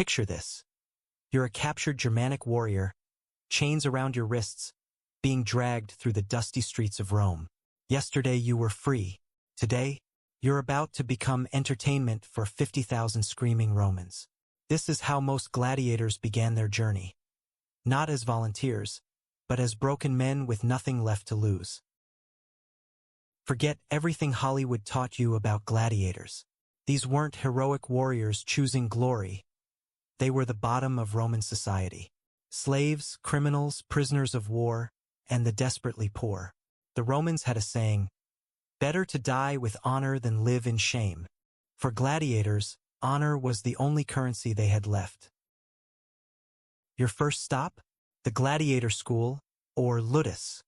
Picture this. You're a captured Germanic warrior, chains around your wrists, being dragged through the dusty streets of Rome. Yesterday you were free. Today, you're about to become entertainment for 50,000 screaming Romans. This is how most gladiators began their journey. Not as volunteers, but as broken men with nothing left to lose. Forget everything Hollywood taught you about gladiators. These weren't heroic warriors choosing glory. They were the bottom of Roman society. Slaves, criminals, prisoners of war, and the desperately poor. The Romans had a saying, "Better to die with honor than live in shame." For gladiators, honor was the only currency they had left. Your first stop? The gladiator school, or ludus.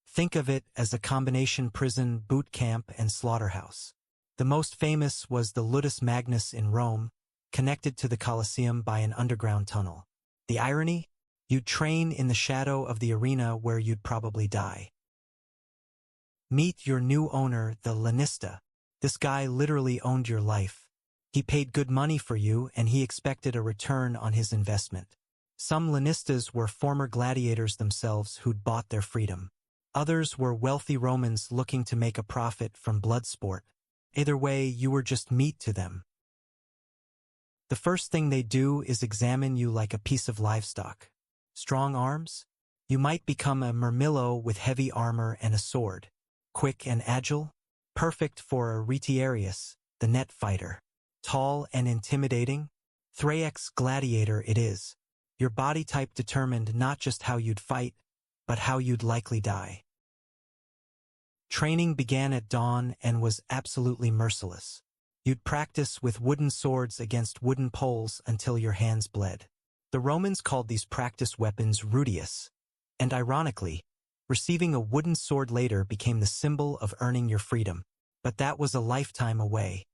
Think of it as a combination prison, boot camp, and slaughterhouse. The most famous was the Ludus Magnus in Rome, connected to the Colosseum by an underground tunnel. The irony? You'd train in the shadow of the arena where you'd probably die. Meet your new owner, the lanista. This guy literally owned your life. He paid good money for you, and he expected a return on his investment. Some lanistas were former gladiators themselves who'd bought their freedom. Others were wealthy Romans looking to make a profit from blood sport. Either way, you were just meat to them. The first thing they do is examine you like a piece of livestock. Strong arms? You might become a murmillo with heavy armor and a sword. Quick and agile? Perfect for a retiarius, the net fighter. Tall and intimidating? Thraex gladiator it is. Your body type determined not just how you'd fight, but how you'd likely die. Training began at dawn and was absolutely merciless. You'd practice with wooden swords against wooden poles until your hands bled. The Romans called these practice weapons rudius, and ironically, receiving a wooden sword later became the symbol of earning your freedom, but that was a lifetime away.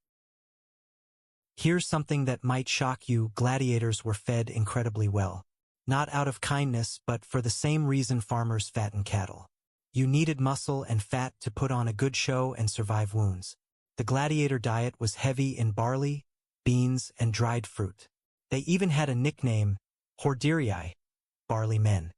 Here's something that might shock you: gladiators were fed incredibly well. Not out of kindness, but for the same reason farmers fatten cattle. You needed muscle and fat to put on a good show and survive wounds. The gladiator diet was heavy in barley, beans, and dried fruit. They even had a nickname, hordearii, barley men.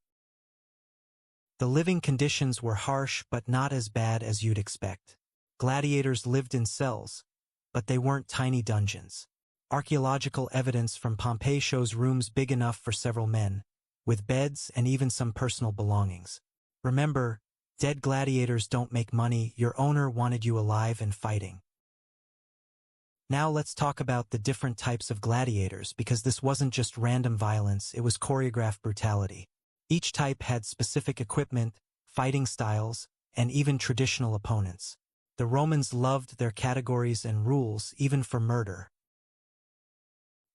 The living conditions were harsh but not as bad as you'd expect. Gladiators lived in cells, but they weren't tiny dungeons. Archaeological evidence from Pompeii shows rooms big enough for several men, with beds and even some personal belongings. Remember, dead gladiators don't make money. Your owner wanted you alive and fighting. Now let's talk about the different types of gladiators, because this wasn't just random violence, it was choreographed brutality. Each type had specific equipment, fighting styles, and even traditional opponents. The Romans loved their categories and rules, even for murder.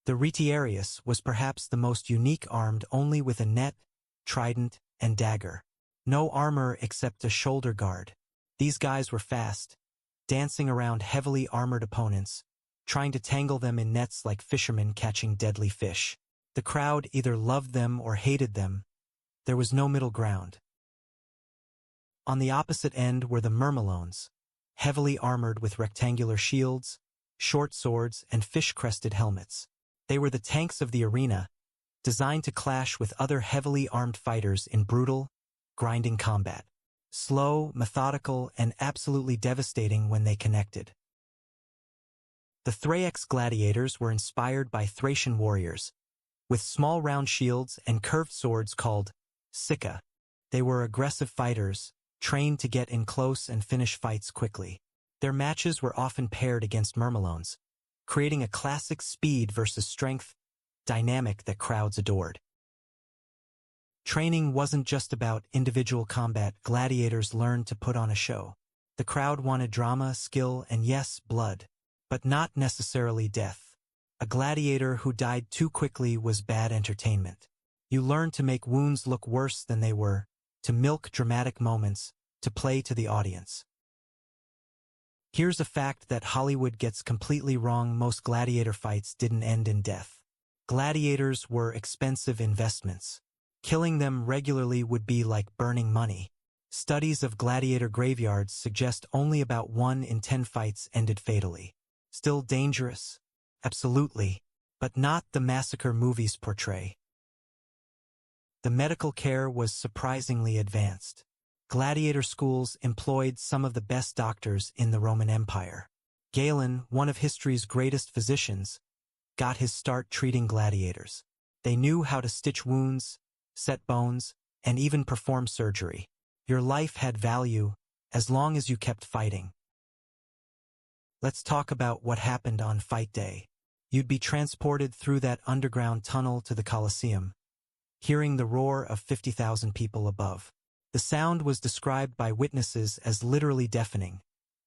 The retiarius was perhaps the most unique, armed only with a net, trident, and dagger. No armor except a shoulder guard. These guys were fast, dancing around heavily armored opponents, trying to tangle them in nets like fishermen catching deadly fish. The crowd either loved them or hated them. There was no middle ground. On the opposite end were the myrmilones, heavily armored with rectangular shields, short swords, and fish-crested helmets. They were the tanks of the arena, designed to clash with other heavily armed fighters in brutal, grinding combat. Slow, methodical, and absolutely devastating when they connected. The Thraex gladiators were inspired by Thracian warriors, with small round shields and curved swords called sicca. They were aggressive fighters, trained to get in close and finish fights quickly. Their matches were often paired against myrmilones, creating a classic speed versus strength dynamic that crowds adored. Training wasn't just about individual combat. Gladiators learned to put on a show. The crowd wanted drama, skill, and yes, blood, but not necessarily death. A gladiator who died too quickly was bad entertainment. You learned to make wounds look worse than they were, to milk dramatic moments, to play to the audience. Here's a fact that Hollywood gets completely wrong: most gladiator fights didn't end in death. Gladiators were expensive investments. Killing them regularly would be like burning money. Studies of gladiator graveyards suggest only about 1 in 10 fights ended fatally. Still dangerous? Absolutely. but not the massacre movies portray. The medical care was surprisingly advanced. Gladiator schools employed some of the best doctors in the Roman Empire. Galen, one of history's greatest physicians, got his start treating gladiators. They knew how to stitch wounds, set bones, and even perform surgery. Your life had value as long as you kept fighting. Let's talk about what happened on fight day. You'd be transported through that underground tunnel to the Colosseum, hearing the roar of 50,000 people above. The sound was described by witnesses as literally deafening,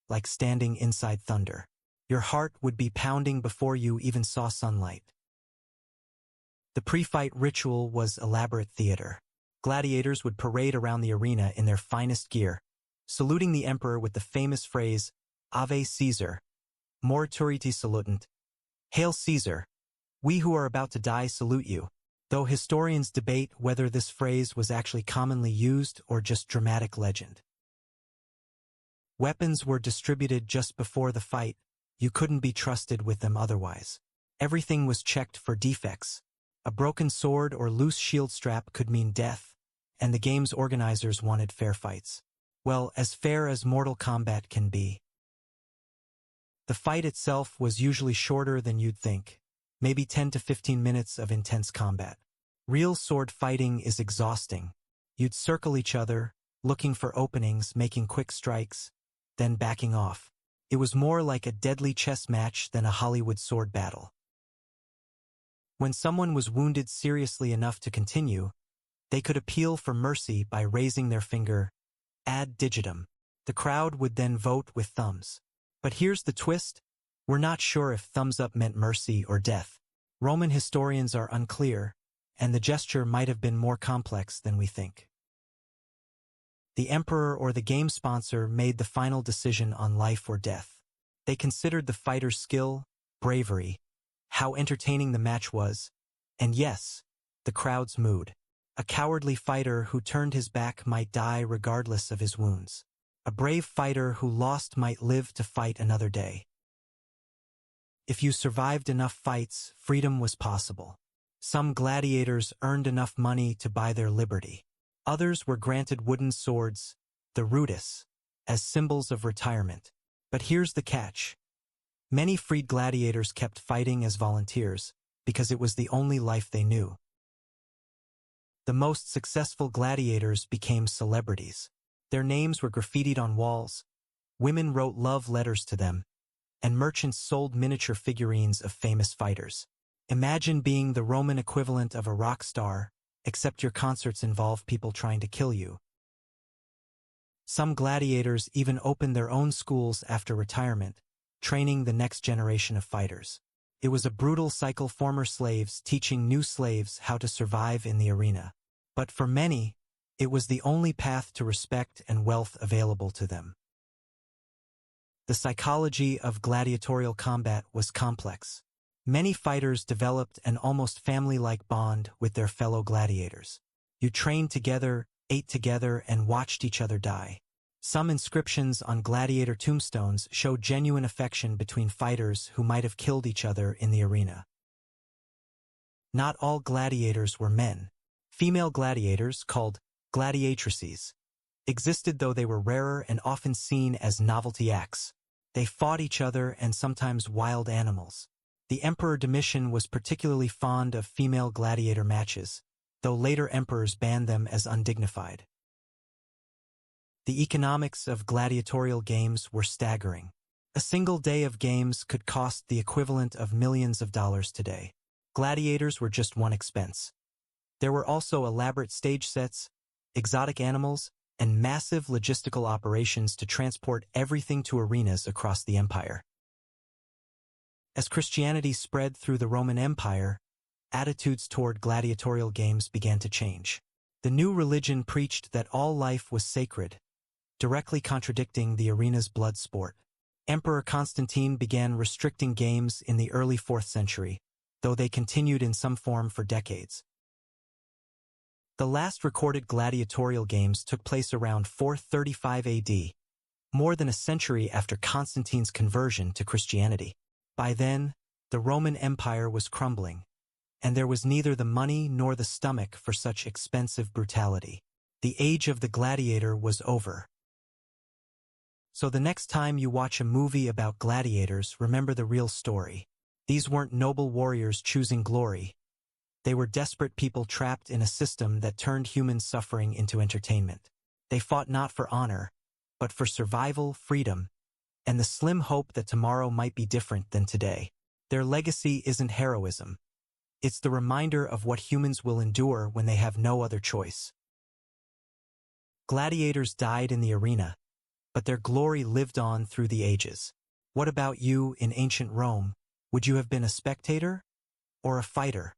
like standing inside thunder. Your heart would be pounding before you even saw sunlight. The pre-fight ritual was elaborate theater. Gladiators would parade around the arena in their finest gear, saluting the emperor with the famous phrase, Ave Caesar, Morituriti salutant, Hail Caesar, we who are about to die salute you, though historians debate whether this phrase was actually commonly used or just dramatic legend. Weapons were distributed just before the fight. You couldn't be trusted with them otherwise. Everything was checked for defects. A broken sword or loose shield strap could mean death, and the game's organizers wanted fair fights. Well, as fair as Mortal Kombat can be. The fight itself was usually shorter than you'd think, maybe 10 to 15 minutes of intense combat. Real sword fighting is exhausting. You'd circle each other, looking for openings, making quick strikes, then backing off. It was more like a deadly chess match than a Hollywood sword battle. When someone was wounded seriously enough to continue, they could appeal for mercy by raising their finger, ad digitum. The crowd would then vote with thumbs. But here's the twist, we're not sure if thumbs up meant mercy or death. Roman historians are unclear, and the gesture might have been more complex than we think. The emperor or the game sponsor made the final decision on life or death. They considered the fighter's skill, bravery, how entertaining the match was, and yes, the crowd's mood. A cowardly fighter who turned his back might die regardless of his wounds. A brave fighter who lost might live to fight another day. If you survived enough fights, freedom was possible. Some gladiators earned enough money to buy their liberty. Others were granted wooden swords, the rudis, as symbols of retirement. But here's the catch. Many freed gladiators kept fighting as volunteers because it was the only life they knew. The most successful gladiators became celebrities. Their names were graffitied on walls, women wrote love letters to them, and merchants sold miniature figurines of famous fighters. Imagine being the Roman equivalent of a rock star, except your concerts involve people trying to kill you. Some gladiators even opened their own schools after retirement, training the next generation of fighters. It was a brutal cycle, former slaves teaching new slaves how to survive in the arena. But for many, it was the only path to respect and wealth available to them. The psychology of gladiatorial combat was complex. Many fighters developed an almost family-like bond with their fellow gladiators. You trained together, ate together, and watched each other die. Some inscriptions on gladiator tombstones show genuine affection between fighters who might have killed each other in the arena. Not all gladiators were men. Female gladiators, called gladiatrices, existed, though they were rarer and often seen as novelty acts. They fought each other and sometimes wild animals. The Emperor Domitian was particularly fond of female gladiator matches, though later emperors banned them as undignified. The economics of gladiatorial games were staggering. A single day of games could cost the equivalent of millions of dollars today. Gladiators were just one expense. There were also elaborate stage sets, exotic animals, and massive logistical operations to transport everything to arenas across the empire. As Christianity spread through the Roman Empire, attitudes toward gladiatorial games began to change. The new religion preached that all life was sacred, directly contradicting the arena's blood sport. Emperor Constantine began restricting games in the early 4th century, though they continued in some form for decades. The last recorded gladiatorial games took place around 435 AD, more than a century after Constantine's conversion to Christianity. By then, The Roman Empire was crumbling, and there was neither the money nor the stomach for such expensive brutality. The age of the gladiator was over. So the next time you watch a movie about gladiators, remember the real story. These weren't noble warriors choosing glory. They were desperate people trapped in a system that turned human suffering into entertainment. They fought not for honor, but for survival, freedom, and the slim hope that tomorrow might be different than today. Their legacy isn't heroism. It's the reminder of what humans will endure when they have no other choice. Gladiators died in the arena, but their glory lived on through the ages. What about you in ancient Rome? Would you have been a spectator or a fighter?